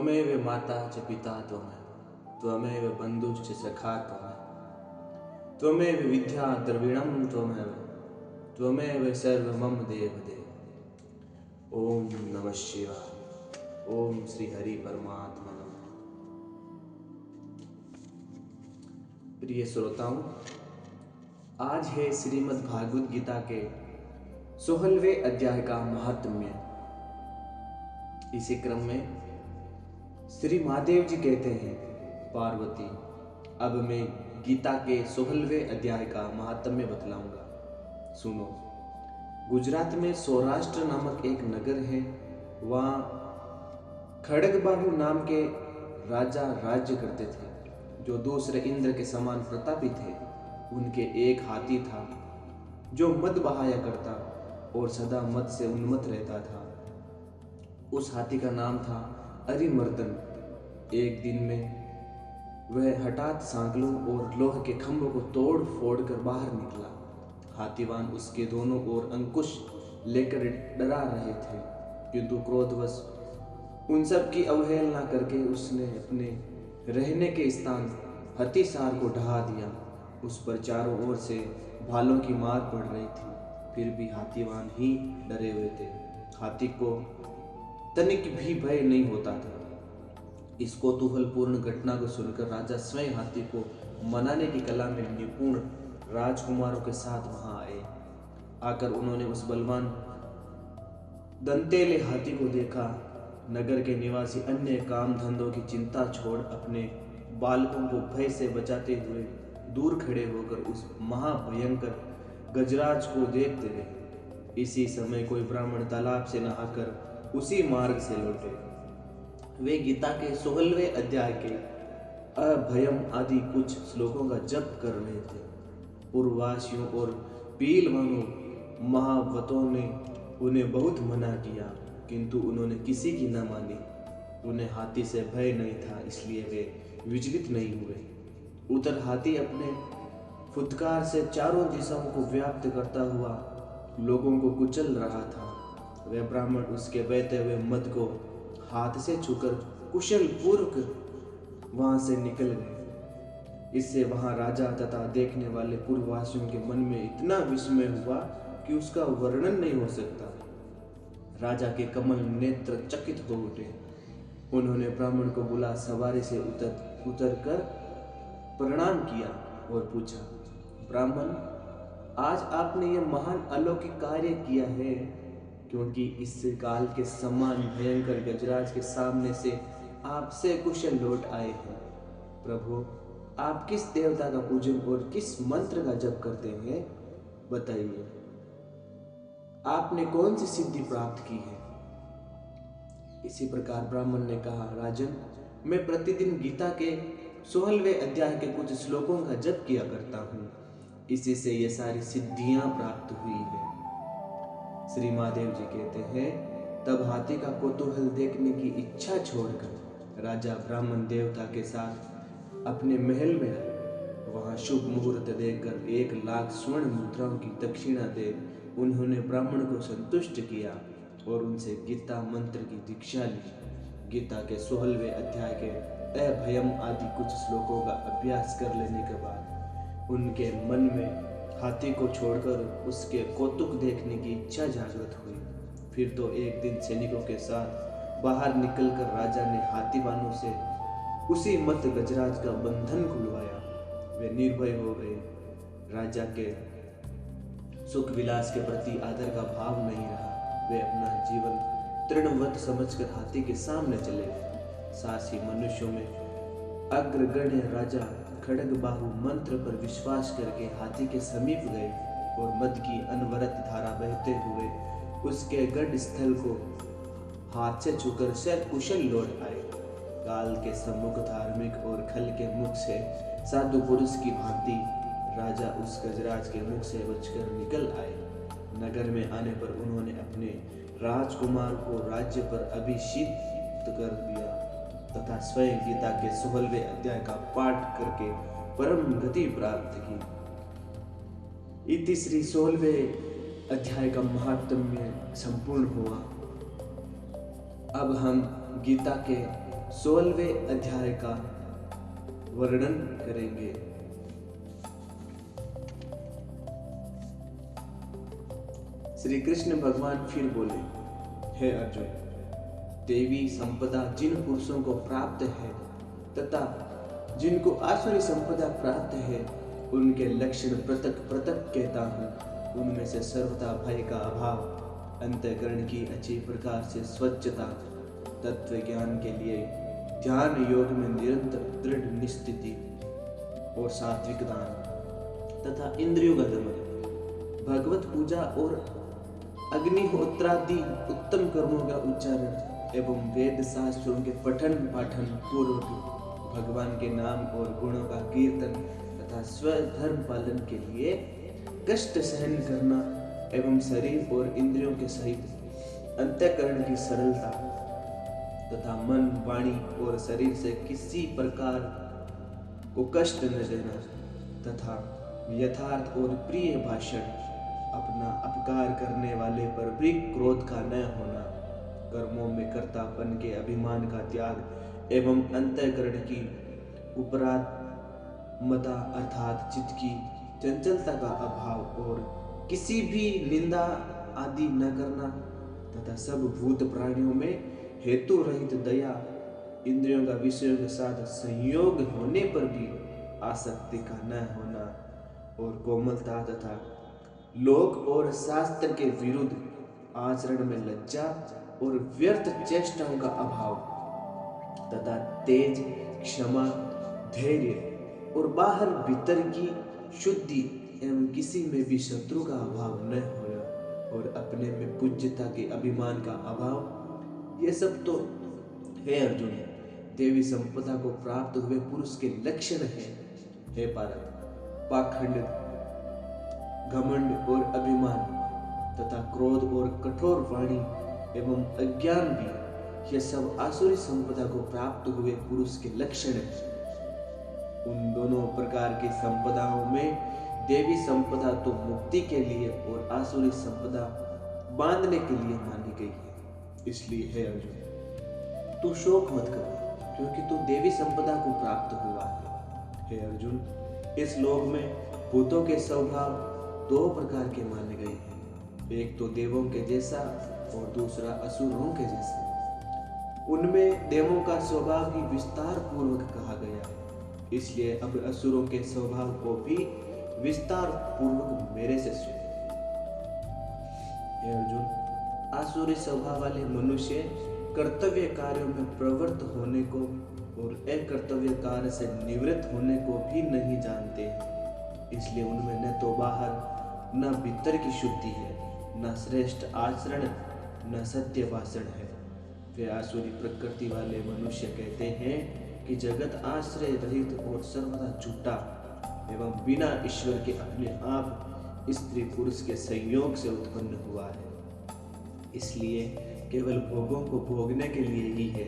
त्वमेव माता च पिता त्वमेव बन्धुश्च सखा त्वमेव विद्या द्रविणं त्वमेव सर्व मम देव। ओम नमः शिवाय। ओम श्री हरि परमात्मा नमः। प्रिय श्रोताओं, आज है श्रीमद् भागवत गीता के 16वें अध्याय का महात्म्य। इसी क्रम में श्री महादेव जी कहते हैं, पार्वती, अब मैं गीता के 16वें अध्याय का महात्म्य बतलाऊंगा, सुनो। गुजरात में सौराष्ट्र नामक एक नगर है। वहाँ खड़गबाहु नाम के राजा राज्य करते थे, जो दूसरे इंद्र के समान प्रतापी थे। उनके एक हाथी था जो मद बहाया करता और सदा मद से उन्मत्त रहता था। उस हाथी का नाम था अरिमर्दन। एक दिन में वह हठात सांकलों और लोह के खंभों को तोड़ फोड़ कर बाहर निकला। हाथीवान उसके दोनों ओर अंकुश लेकर डरा रहे थे, किंतु क्रोधवश उन सब की अवहेलना करके उसने अपने रहने के स्थान हथीसार को ढहा दिया। उस पर चारों ओर से भालों की मार पड़ रही थी, फिर भी हाथीवान ही डरे हुए थे। हाथी को तनिक भी भय नहीं होता था। इस कौतूहलपूर्ण घटना को सुनकर राजा स्वयं हाथी को मनाने की कला में निपुण राजकुमारों के साथ वहां आए। आकर उन्होंने उस बलवान दंतेले हाथी को देखा। नगर के निवासी अन्य काम धंधों की चिंता छोड़ अपने बालकों को भय से बचाते हुए दूर खड़े होकर उस महाभयंकर गजराज को देखते रहे। इसी समय कोई ब्राह्मण तालाब से नहाकर उसी मार्ग से लौटे। वे गीता के 16वें अध्याय के अभयम आदि कुछ श्लोकों का जप कर रहे थे। पूर्ववासियों और पीलवानों महावतों ने उन्हें बहुत मना किया, किंतु उन्होंने किसी की न मानी। उन्हें हाथी से भय नहीं था, इसलिए वे विचलित नहीं हुए। उधर हाथी अपने फुदकार से चारों दिशाओं को व्याप्त करता हुआ लोगों को कुचल रहा था। वह ब्राह्मण उसके बहते हुए मद को हाथ से छूकर कुशल पूर्वक वहां से निकल गए। इससे वहां राजा तथा देखने वाले पूर्ववासियों के मन में इतना विस्मय हुआ कि उसका वर्णन नहीं हो सकता। राजा के कमल नेत्र चकित हो उठे। उन्होंने ब्राह्मण को बुला सवारी से उतर कर प्रणाम किया और पूछा, ब्राह्मण, आज आपने यह महान अलौकिक कार्य किया है, क्योंकि इस काल के समान भयंकर गजराज के सामने से आपसे कुशल लौट आए हैं। प्रभु, आप किस देवता का पूजन और किस मंत्र का जप करते हैं, बताइए। आपने कौन सी सिद्धि प्राप्त की है? इसी प्रकार ब्राह्मण ने कहा, राजन, मैं प्रतिदिन गीता के 16वें अध्याय के कुछ श्लोकों का जप किया करता हूँ। इसी से ये सारी सिद्धियां प्राप्त हुई है। श्री महादेव जी कहते हैं, तब हाथी का कौतूहल देखने की इच्छा छोड़कर राजा ब्राह्मण देवता के साथ अपने महल में आए। वहां शुभ मुहूर्त देखकर 1,00,000 स्वर्ण मुद्राओं की दक्षिणा दे उन्होंने ब्राह्मण को संतुष्ट किया और उनसे गीता मंत्र की दीक्षा ली। गीता के 16वें अध्याय के अभयम आदि कुछ श्लोकों का अभ्यास कर लेने के बाद उनके मन में हाथी को छोड़कर उसके कौतुक देखने की इच्छा जागृत हुई। फिर तो एक दिन सैनिकों के साथ बाहर निकलकर राजा ने हाथीवानों से उसी मत गजराज का बंधन खुलवाया। वे निर्भय हो गए। राजा के सुख विलास के प्रति आदर का भाव नहीं रहा। वे अपना जीवन तृणवत समझकर हाथी के सामने चले गए। साहसी मनुष्यों में अग्रगण्य राजा खड़गबाहु मंत्र पर विश्वास करके हाथी के समीप गए और मद की अनवरत धारा बहते हुए उसके गढ़ स्थल को हाथ से छूकर सकुशल लौट आए। काल के सम्मुख धार्मिक और खल के मुख से साधु पुरुष की भांति राजा उस गजराज के मुख से बचकर निकल आए। नगर में आने पर उन्होंने अपने राजकुमार को राज्य पर अभिषिक्त कर दिया तथा स्वयं गीता के 16वें अध्याय का पाठ करके परम गति प्राप्त की। इति श्री 16वें अध्याय का महात्म्य संपूर्ण हुआ। अब हम गीता के 16वें अध्याय का वर्णन करेंगे। श्री कृष्ण भगवान फिर बोले, हे अर्जुन, देवी संपदा जिन पुरुषों को प्राप्त है तथा जिनको आसुरी संपदा प्राप्त है, उनके लक्षण पृथक पृथक कहता हूँ। उनमें से सर्वथा भय का अभाव, अंतःकरण की अच्छी प्रकार से स्वच्छता, तत्व ज्ञान के लिए ध्यान योग में निरंतर दृढ़ निस्थिति और सात्विक दान तथा इंद्रियों का दमन, भगवत पूजा और अग्निहोत्रादि उत्तम कर्मों का उच्चारण एवं वेद शास्त्रों के पठन पाठन पूर्वक भगवान के नाम और गुणों का कीर्तन तथा स्वधर्म पालन के लिए कष्ट सहन करना एवं शरीर और इंद्रियों के सहित अंतःकरण की सरलता तथा मन, वाणी और शरीर से किसी प्रकार को कष्ट न देना तथा यथार्थ और प्रिय भाषण, अपना अपकार करने वाले पर भी क्रोध का न होना, कर्मों में कर्तापन के अभिमान का त्याग एवं अंतःकरण की उपरामता अर्थात चित्त की चंचलता का अभाव और किसी भी निंदा आदि न करना तथा सब भूत प्राणियों में हेतु रहित दया, इंद्रियों का विषयों के साथ संयोग होने पर भी आसक्ति का न होना और कोमलता तथा लोक और शास्त्र के विरुद्ध आचरण में लज्जा और व्यर्थ चेष्टाओं का अभाव तथा तेज, क्षमा, धैर्य और बाहर भीतर की शुद्धि एवं किसी में भी शत्रु का अभाव न होना और अपने में पूज्यता के अभिमान का अभाव, ये सब तो हे अर्जुन देवी संपदा को प्राप्त हुए पुरुष के लक्षण है। हे पार्थ, पाखंड, घमंड और अभिमान तथा क्रोध और कठोर वाणी एवं अज्ञान भी, ये सब आसुरी संपदा को प्राप्त हुए पुरुष के लक्षण हैं। उन दोनों प्रकार की संपदाओं में देवी संपदा तो मुक्ति के लिए और आसुरी संपदा बांधने के लिए मानी गई है। इसलिए हे अर्जुन, तू शोक मत कर, क्योंकि तू देवी संपदा को प्राप्त हुआ है। हे अर्जुन, इस लोक में भूतों के स्वभाव दो प्रकार के माने गए हैं, एक तो देवों के जैसा और दूसरा असुरों के जैसा। उनमें देवों का स्वभाव ही विस्तार पूर्वक कहा गया, इसलिए अब असुरों के स्वभाव को भी विस्तार पूर्वक मेरे से सुन। हे अर्जुन, आसुरी स्वभाव वाले मनुष्य कर्तव्य कार्यों में प्रवृत्त होने को और अकर्तव्य कार्य से निवृत्त होने को भी नहीं जानते हैं। इसलिए उनमें न तो बाहर न भीतर की शुद्धि है, न श्रेष्ठ आचरण, न सत्य भाषण है। वे आसुरी प्रकृति वाले मनुष्य कहते हैं कि जगत आश्रय रहित और सर्वदा झूठा एवं बिना ईश्वर के अपने आप स्त्री पुरुष के संयोग से उत्पन्न हुआ है, इसलिए केवल भोगों को भोगने के लिए ही है,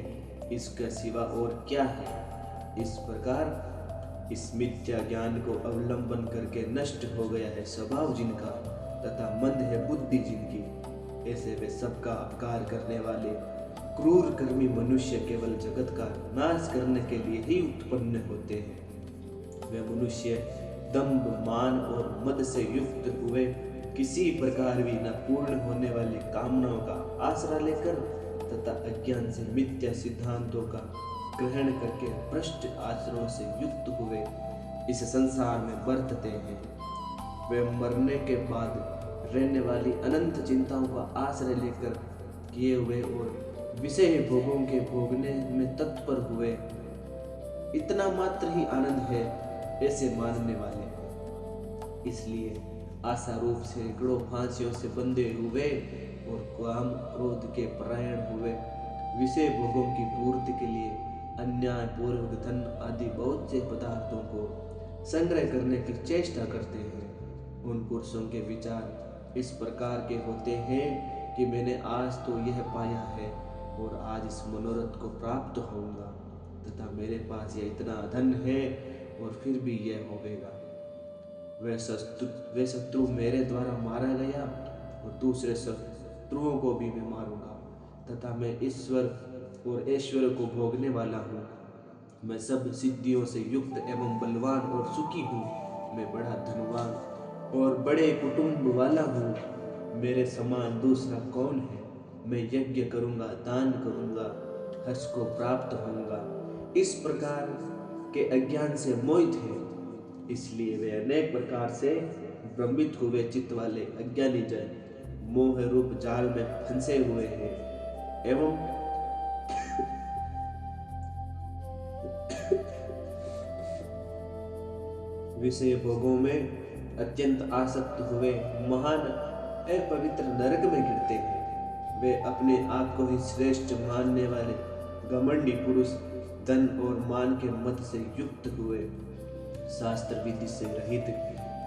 इसका सिवा और क्या है। इस प्रकार इस मिथ्या ज्ञान को अवलंबन करके नष्ट हो गया है स्वभाव जिनका तथा मंद है बुद्धि जिनकी, ऐसे वे सबका अपकार करने वाले क्रूर कर्मी मनुष्य केवल जगत का नाश करने के लिए ही उत्पन्न होते हैं। वे मनुष्य दंभ, मान और मद से युक्त हुए किसी प्रकार भी न पूर्ण होने वाली कामनाओं का आसरा लेकर तथा अज्ञान से मिथ्या सिद्धांतों का ग्रहण करके भ्रष्ट आचरणों से युक्त हुए इस संसार में बरतते हैं। वे मरने के बाद रहने वाली अनंत चिंताओं का आश्रय लेकर किए हुए और विषय भोगों के भोगने में तत्पर हुए इतना मात्र ही आनंद है ऐसे मानने वाले, इसलिए आशा रूप से सैकड़ों फांसियों से बंधे हुए और काम क्रोध के परायण हुए विषय भोगों की पूर्ति के लिए अन्याय पूर्वक धन आदि बहुत से पदार्थों को संग्रह करने की चेष्टा करते हैं। उन पुरुषों के विचार इस प्रकार के होते हैं कि मैंने आज तो यह पाया है और आज इस मनोरथ को प्राप्त होऊंगा तथा मेरे पास यह इतना धन है और फिर भी यह होवेगा। वह शत्रु मेरे द्वारा मारा गया और दूसरे शत्रुओं को भी मैं मारूंगा तथा मैं ईश्वर और ऐश्वर्य को भोगने वाला हूँ। मैं सब सिद्धियों से युक्त एवं बलवान और सुखी हूँ। मैं बड़ा धनवान और बड़े कुटुंब वाला हूँ। मेरे समान दूसरा कौन है? मैं यज्ञ करूँगा, दान करूँगा, हर्ष को प्राप्त होऊंगा। इस प्रकार के अज्ञान से मोहित है, इसलिए वे अनेक प्रकार से भ्रमित हुए चित्त वाले अज्ञानी जन मोह रूप जाल में फंसे हुए हैं एवं विषय भोगों में अत्यंत आसक्त हुए महान अपवित्र नरक में गिरते हैं। वे अपने आप को ही श्रेष्ठ मानने वाले घमंडी पुरुष धन और मान के मत से युक्त हुए, शास्त्र विधि से रहित,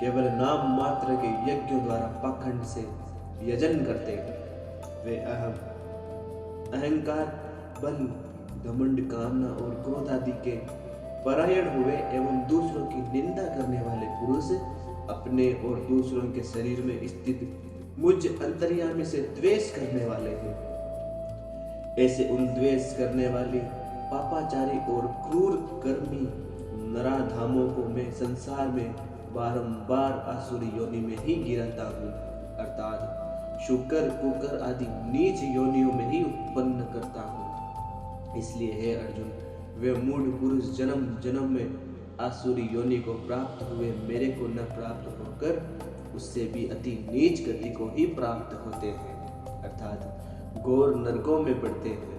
केवल नाम मात्र के यज्ञों द्वारा पाखंड से यजन करते हैं। वे अहंकार, बल, घमंड, कामना और क्रोध आदि के परायण हुए एवं दूसरों की निंदा करने वाले पुरुष अपने और दूसरों के शरीर में स्थित मुझ अंतर्यामी से द्वेष करने वाले हैं। ऐसे उन द्वेष करने वाले पापाचारी और क्रूर कर्मी नराधामों को मैं संसार में बारंबार आसुरी योनि में ही गिराता हूँ, अर्थात शुकर, कुकर आदि नीच योनियों में ही उत्पन्न करता हूँ। इसलिए हे अर्जुन, वे मूढ़ पुरुष जन्म जन्म में आसुरी योनि को प्राप्त हुए मेरे को न प्राप्त होकर उससे भी अति नीच गति को ही प्राप्त होते हैं, अर्थात घोर नरकों में पड़ते हैं।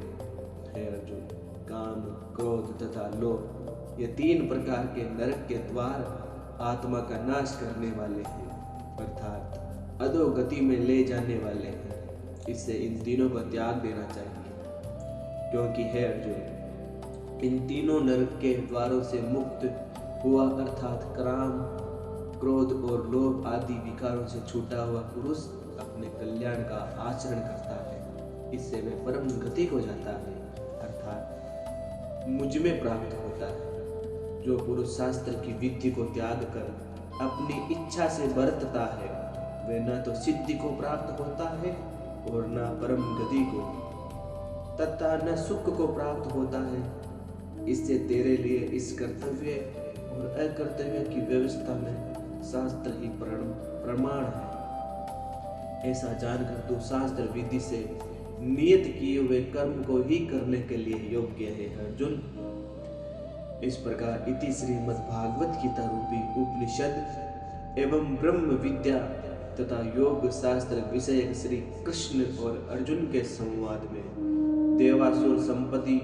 हे अर्जुन, काम, क्रोध तथा लोभ ये तीन प्रकार के नरक के द्वार आत्मा का नाश करने वाले हैं, अर्थात अधोगति में ले जाने वाले हैं। इससे इन तीनों का त्याग देना चाहिए, क्योंकि हे अर्जुन, इन तीनों नरक के द्वारों से मुक्त हुआ अर्थात काम, क्रोध और लोभ आदि विकारों से छूटा हुआ पुरुष अपने कल्याण का आचरण करता है। इससे वह परम गति को जाता है, अर्थात मुझ में प्राप्त होता है। जो पुरुष शास्त्र की विधि को त्याग कर अपनी इच्छा से बरतता है, वह न तो सिद्धि को प्राप्त होता है और न परम गति को तथा न सुख को प्राप्त होता है। इससे तेरे लिए इस कर्तव्य और अकर्तव्य की व्यवस्था में शास्त्र ही प्रमाण है। ऐसा जानकर तू शास्त्र विधि से नियत किए हुए कर्म को ही करने के लिए योग्य है अर्जुन। इस प्रकार इति श्रीमद् भागवत गीता रूपी उपनिषद एवं ब्रह्म विद्या तथा योग शास्त्र विषयक श्री कृष्ण और अर्जुन के संवाद में देवासुर संपत्ति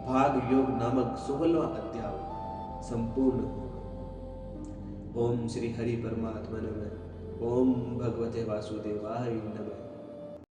भाग योग नामक 16वां अध्याय संपूर्ण। ओम श्री हरि परमात्मा नमः। ओम भगवते वासुदेवाय नमः।